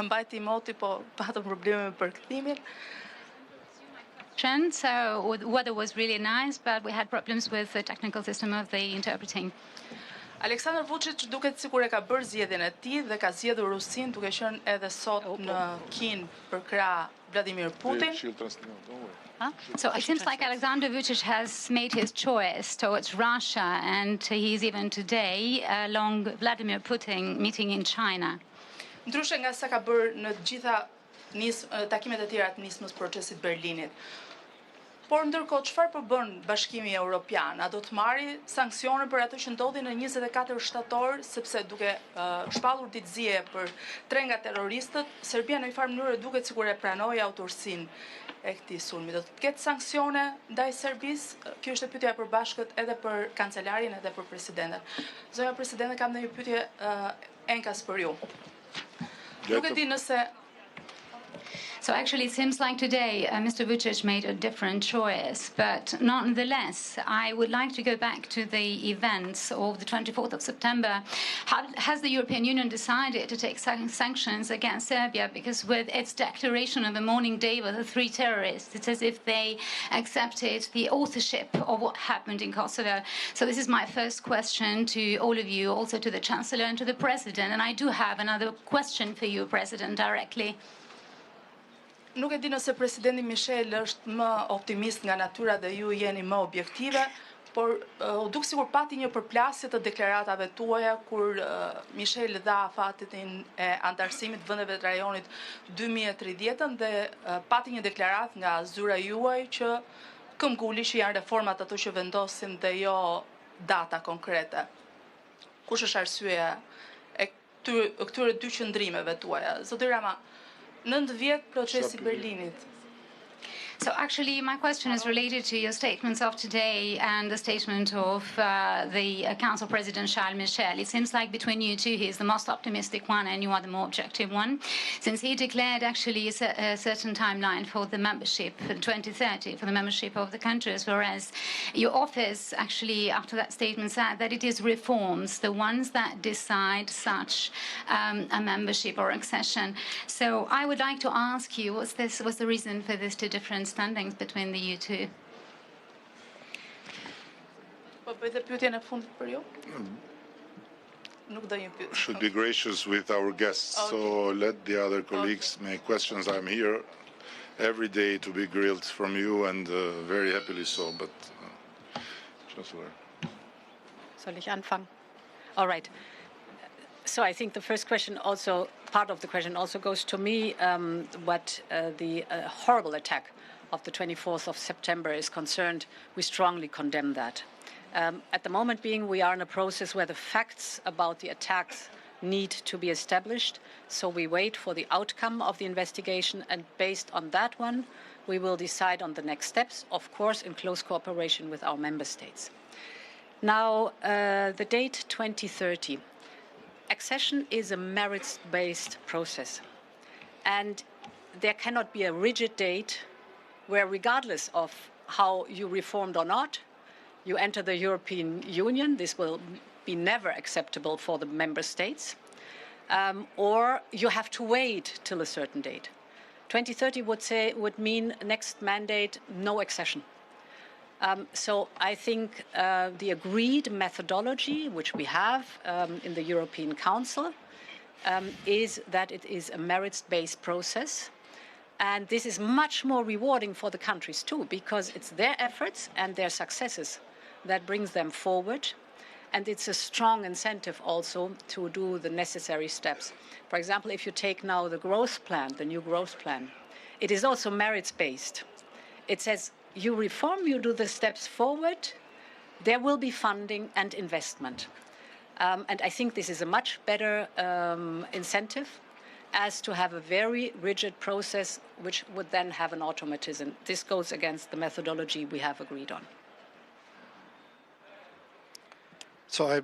mbajti moti, po patëm probleme me përkthimin. So the weather was really nice, but we had problems with the technical system of the interpreting. Aleksandar Vučić duket sikur e ka bërë zgjedhjen e tij dhe ka zgjedhur Rusin, duke qenë edhe sot në Kinë për krah Vladimir Putin. So it seems like Alexander Vučić has made his choice towards Russia, and he's even today along Vladimir Putin meeting in China. Ndryshe nga sa ka bërë në të gjitha takimet e tjera të nismës procesit Berlinit. Por ndërkohë, çfarë po bën Bashkimi Evropian? A do të marrë sanksione për atë që ndodhi në 24 shtator, sepse duke shpallur ditëzie për 3 nga terroristët, Serbia në një farë mënyrë duket sikur e pranoi autorsinë e këtij sulmi. Do të ketë sanksione ndaj Serbisë? Kjo është pyetja e përbashkët edhe për kancelarin edhe për presidenten. Zonja presidente, kam një pyetje enkas për ju. Nuk e di nëse So actually, it seems like today Mr. Vučić made a different choice, but nonetheless, I would like to go back to the events of the 24th of September. Has the European Union decided to take sanctions against Serbia? Because with its declaration on the morning day with the 3 terrorists, it's as if they accepted the authorship of what happened in Kosovo. So this is my first question to all of you, also to the Chancellor and to the President. And I do have another question for you, President, directly. Nuk e di nëse presidenti Michel është më optimist nga natyra dhe ju jeni më objektive, por u duk sikur pati një përplasje të deklaratave tuaja kur Michel dha afatin e antarësimit vendeve të rajonit 2030 dhe pati një deklarat nga zyra juaj që këmbguli që janë reformat ato që vendosim dhe jo data konkrete. Kush është arsyeja e këtyre 2 qëndrimeve tuaja? Zoti Rama, 9 vjet procesi Berlinit. So actually, my question is related to your statements of today and the statement of the Council President Charles Michel. It seems like between you two, he is the most optimistic one and you are the more objective one, since he declared actually a certain timeline for the membership, for 2030, for the membership of the countries, whereas your office actually, after that statement, said that it is reforms, the ones that decide such a membership or accession. So I would like to ask you, what's the reason for this two different standings between the you two? Should be gracious with our guests, okay. So let the other colleagues make questions. I'm here every day to be grilled from you, and very happily so, but Chancellor. Soll ich anfangen? All right. So I think the first question also, part of the question also goes to me, what the horrible attack of the 24th of September is concerned. We strongly condemn that. At the moment being, we are in a process where the facts about the attacks need to be established. So we wait for the outcome of the investigation, and based on that one, we will decide on the next steps, of course, in close cooperation with our member states. Now, the date 2030. Accession is a merits-based process, and there cannot be a rigid date where, regardless of how you reformed or not, you enter the European Union. This will be never acceptable for the member states, or you have to wait till a certain date. 2030 would mean next mandate, no accession. So I think the agreed methodology, which we have in the European Council, is that it is a merits-based process. And this is much more rewarding for the countries too, because it's their efforts and their successes that brings them forward. And it's a strong incentive also to do the necessary steps. For example, if you take now the growth plan, the new growth plan, it is also merits-based. It says, you reform, you do the steps forward, there will be funding and investment. And I think this is a much better incentive as to have a very rigid process which would then have an automatism. This goes against the methodology we have agreed on. So